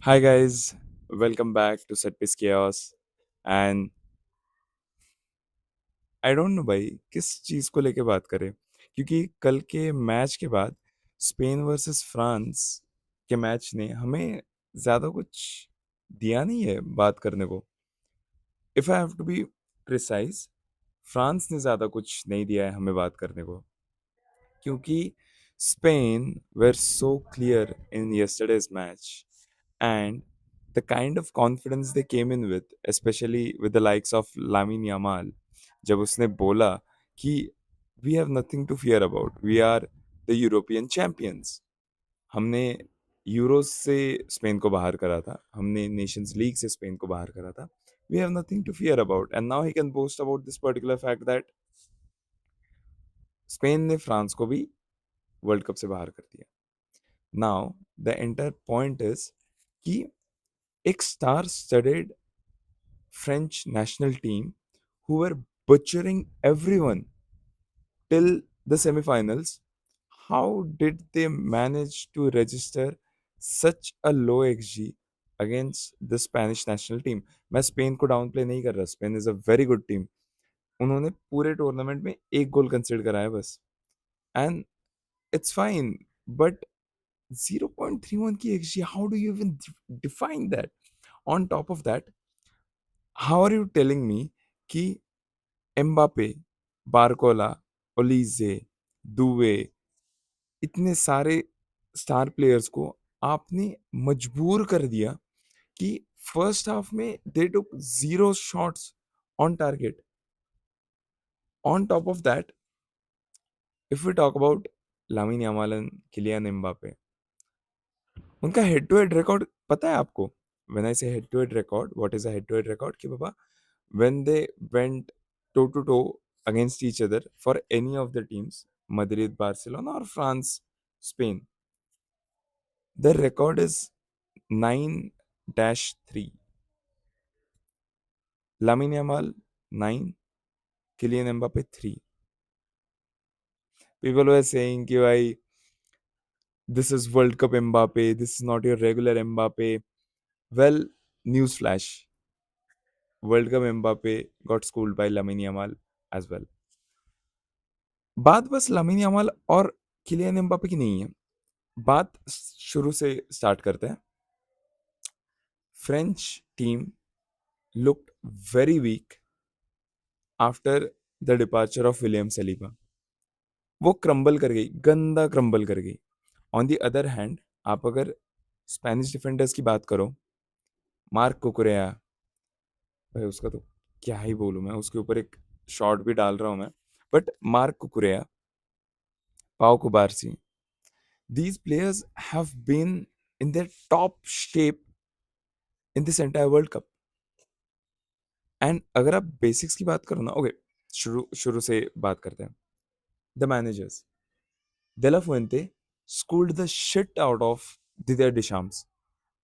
Hi guys, welcome back to Set Piece Chaos. And I don't know भाई किस चीज़ को लेके बात करें, क्योंकि कल के मैच के बाद स्पेन वर्सेस फ्रांस के मैच ने हमें ज़्यादा कुछ दिया नहीं है बात करने को। If I have to be precise, France ने ज़्यादा कुछ नहीं दिया है हमें बात करने को, क्योंकि Spain were so clear in yesterday's match and the kind of confidence they came in with, especially with the likes of Lamine Yamal, जब उसने बोला कि we have nothing to fear about, we are the European champions. हमने Euros से Spain को बाहर करा था, हमने नेशंस लीग से स्पेन को बाहर करा था. We have nothing to fear about, and now he can boast about this particular fact that Spain ने फ्रांस को भी वर्ल्ड कप से बाहर कर दिया. Now the entire point is कि एक star studded French national team who were butchering everyone till the semifinals. How did they manage to register such a low XG against the Spanish national team? मैं Spain को down play नहीं कर रहा. Spain is a very good team. उन्होंने पूरे tournament में एक गोल consider करा है बस, एंड इट्स फाइन. बट 0.31 की XG, how do you even define that? On top of that, how are you telling me कि एम्बापे, बारकोला, ओलीजे, दुवे, इतने सारे स्टार प्लेयर्स को आपने मजबूर कर दिया कि फर्स्ट हाफ में they took zero shots on target. On top of that, if we talk about Lamine Yamal and Kylian Mbappe, उनका हेड टू हेड रिकॉर्ड पता है आपको? When I say head to head record, what is a head to head record? कि बाबा, when they went toe to toe against each other for any of the teams, Madrid, Barcelona, or France, Spain, the record is 9-3. Lamine Yamal 9, Kylian Mbappe 3. People were saying कि भाई, this is World Cup Mbappe, this is not your regular Mbappe. Well, news flash, World Cup Mbappe got schooled by Lamine Yamal as well. बात बस Lamine Yamal और Kylian Mbappe की नहीं है. बात शुरू से स्टार्ट करते हैं. French team looked very weak after the departure of William Saliba. वो क्रम्बल कर गई, गंदा क्रम्बल कर गई. ऑन दी अदर हैंड, आप अगर स्पेनिश डिफेंडर्स की बात करो, मार्क कुकुरेया, भाई उसका तो क्या ही बोलूं मैं, उसके ऊपर एक शॉट भी डाल रहा हूं मैं. बट मार्क कुकुरेया, पाओ कुबारसी, these players have been in their top shape in this entire World Cup. And अगर आप बेसिक्स की बात करो ना, ओके, शुरू शुरू से बात करते हैं. The managers, De La Fuente schooled the shit out of Didier Deschamps,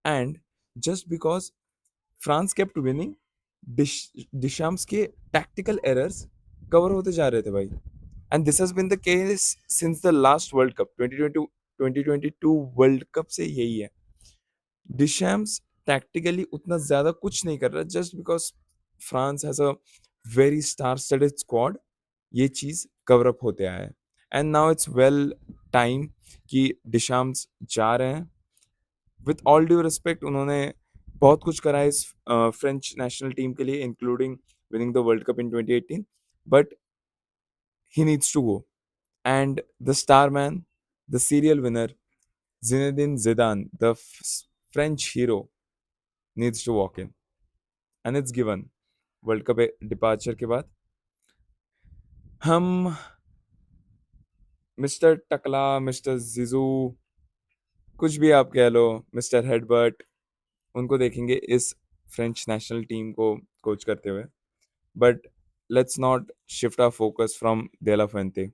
and just because France kept winning, Deschamps के tactical errors कवर होते जा रहे थे भाई. And this has been the case since the last world cup 2022 world cup से यही है. डिशैम्स टैक्टिकली उतना ज्यादा कुछ नहीं कर रहा, just because France has a very star studded squad. ये चीज कवर अप होते आया है, and now it's well time कि डिशैम्स जा रहे हैं. विथ ऑल ड्यू रिस्पेक्ट, उन्होंने बहुत कुछ करा है इस फ्रेंच नेशनल टीम के लिए, including winning the world cup in 2018, but he needs to go. And the star man, the serial winner, Zinedine Zidane, the French hero, needs to walk in, and it's given. World cup departure के बाद हम mister टकला, mister जिजू, कुछ भी आप कह लो, mister हेडबर्ट, उनको देखेंगे इस फ्रेंच नेशनल टीम को कोच करते हुए. But let's not shift our focus from de la Fuente.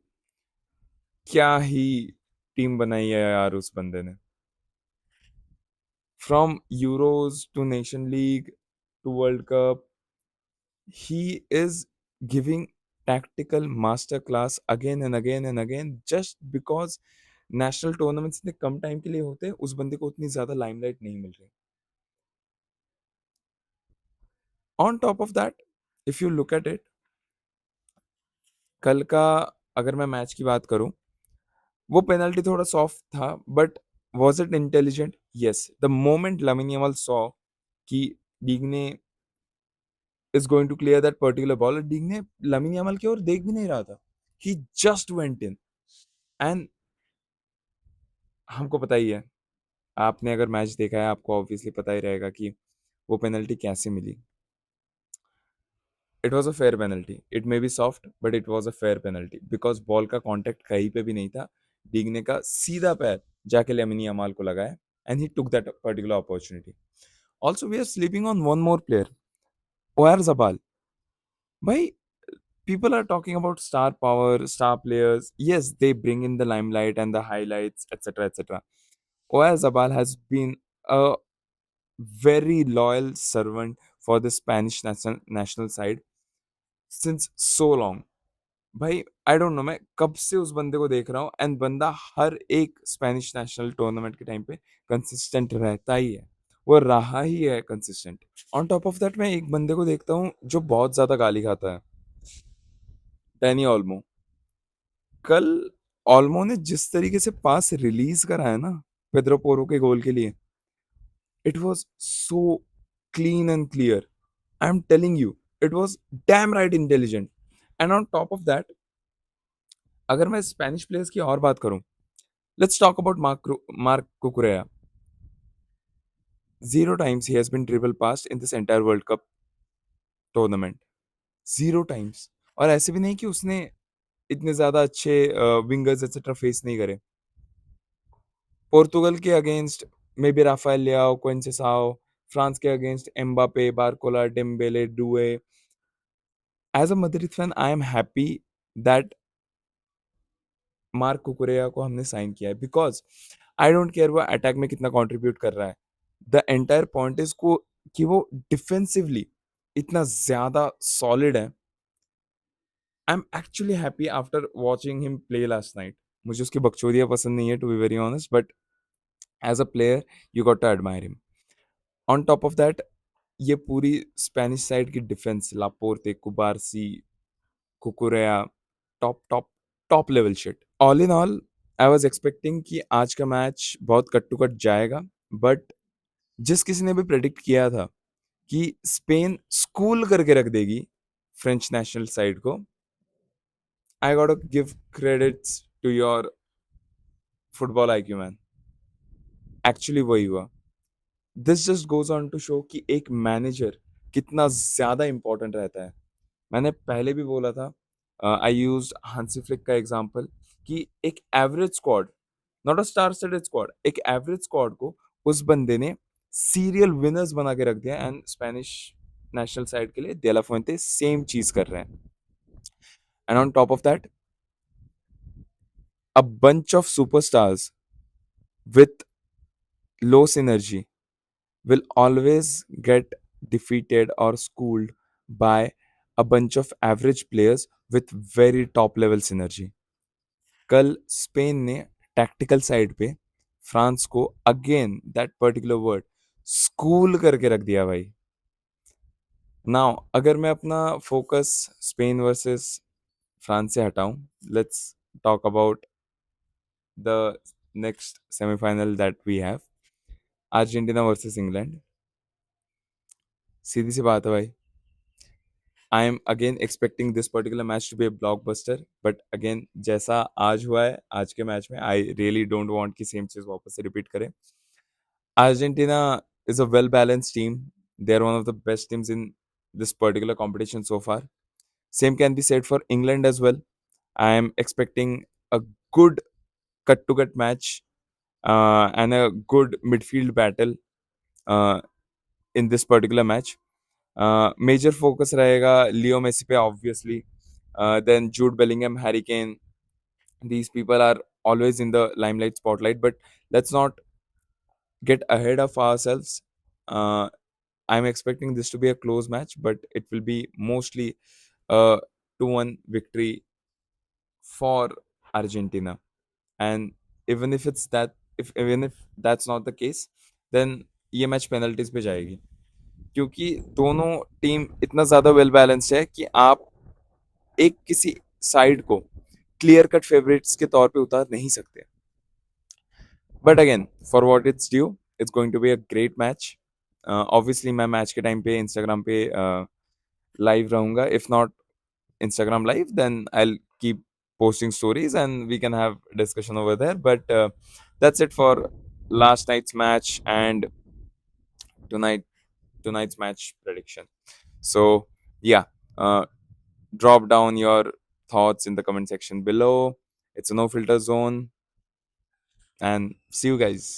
क्या ही टीम बनाई है यार उस बंदे ने. From Euros to nation league to World Cup, he is giving tactical master class again and again and again, just because national tournaments इतने कम टाइम के लिए होते हैं, उस बंदे को उतनी ज्यादा लाइमलाइट नहीं मिल रही. On top of that, if you look at it, कल का अगर मैं मैच की बात करूं, वो पेनल्टी थोड़ा सॉफ्ट था, but was it intelligent? Yes, the moment Lamine Yamal saw कि Digne is going to clear that particular ball, Digne Lamine Yamal की ओर देख भी नहीं रहा था, he just went in. And हमको पता ही है, आपने अगर मैच देखा है आपको ऑब्वियसली पता ही रहेगा कि वो पेनल्टी कैसे मिली। It was a fair penalty, it may be soft but it was a fair penalty, because ball का कॉन्टेक्ट कहीं पे भी नहीं था। डिगने का सीधा पैर जाके लेमिनी अमाल को लगा है, and he took that particular opportunity. Also we are sleeping on one more player, Oyarzabal. भाई, people are talking about star power, star players. Yes, they bring in the limelight and the highlights, etc., etc. Oya Zabal has been a very loyal servant for the Spanish national side since so long. भाई, I don't know, मैं कब से उस बंदे को देख रहा हूँ, एंड बंदा हर एक स्पेनिश नेशनल टूर्नामेंट के टाइम पे कंसिस्टेंट रहता ही है, वो रहा ही है consistent. On top of that, मैं एक बंदे को देखता हूँ जो बहुत ज्यादा गाली खाता है, डैनी ऑल्मो। कल ऑल्मो ने जिस तरीके से पास रिलीज करा है ना पेद्रो पोरो के गोल के लिए, it was so clean and clear. I am telling you, it was dam right intelligent. And on top of that, अगर मैं स्पेनिश प्लेयर्स की और बात करूं, let's talk about mark कुकुरेया। Zero times he has been dribble past in this entire World Cup tournament. Zero times. और ऐसे भी नहीं कि उसने इतने ज्यादा अच्छे विंगर्स एक्सेट्रा फेस नहीं करे। पोर्तुगल के against may be Rafael Leao, Conceicao, France के against Mbappe, Barcola, Dembele, Doue. As a Madrid fan, I am happy that Marc Cucurella को हमने साइन किया है, बिकॉज आई डोंट केयर वो attack में कितना कंट्रीब्यूट कर रहा है। द एंटायर पॉइंट इज को कि वो डिफेंसिवली इतना ज्यादा सॉलिड है। I am actually happy after watching him play last night. मुझे उसकी बकचोदियाँ पसंद नहीं है, to be very honest, but as a player you got to admire him. On top of that, ये पूरी स्पेनिश साइड की defence, Laporte, Cubarsi, Cucurella, top top top level shit. All in all, I was expecting कि आज का match बहुत cut to cut जाएगा, but जिस किसी ने भी प्रेडिक्ट किया था कि स्पेन स्कूल करके रख देगी फ्रेंच नेशनल साइड को, I got to give credits to your football IQ man. Actually वही हुआ। This just goes on to show कि एक मैनेजर कितना ज्यादा इंपॉर्टेंट रहता है। मैंने पहले भी बोला था, आई यूज हांसी फ्लिक का एग्जांपल, कि एक average squad, not a star studded squad, एक एवरेज स्क्वाड को उस बंदे ने सीरियल विनर्स बना के रख दिया। एंड स्पेनिश नेशनल साइड के लिए डेला फुएंटे सेम चीज कर रहे हैं। And on top of that, a bunch of superstars with low synergy will always get defeated or schooled by a bunch of average players with very top level synergy. कल Spain ने tactical side पे France को again that particular word school करके रख दिया भाई। Now अगर मैं अपना फोकस स्पेन वर्सेस फ्रांस से हटाऊं, let's talk about the next semifinal that we have, Argentina versus England. सीधी सी बात है भाई, I am again expecting this particular match to be a blockbuster, but again जैसा आज हुआ है आज के मैच में, आई रियली डोंट वांट कि सेम चीज वापस से रिपीट करें। Argentina is a well balanced team. They are one of the best teams in this particular competition so far. Same can be said for England as well. I am expecting a good cut to cut match and a good midfield battle uh, in this particular match. Major focus रहेगा Leo Messi पे obviously, then Jude Bellingham, Harry Kane, these people are always in the limelight spotlight, but let's not get ahead of ourselves. uh, I'm expecting this to be a close match, but it will be mostly a 2-1 victory for Argentina. And even if even if that's not the case, then ये match penalties पे जाएगी। क्योंकि दोनों team इतना ज्यादा well balanced है कि आप एक किसी साइड को क्लियर कट फेवरेट्स के तौर पे उतार नहीं सकते. But again, for what it's due, it's going to be a great match. Obviously मैं मैच के टाइम पे इंस्टाग्राम पे लाइव रहूंगा. If not Instagram live, then I'll keep posting stories and we can have discussion over there. But that's it for last night's match and tonight tonight's match prediction. So yeah, uh, drop down your thoughts in the comment section below. It's a no filter zone, and see you guys.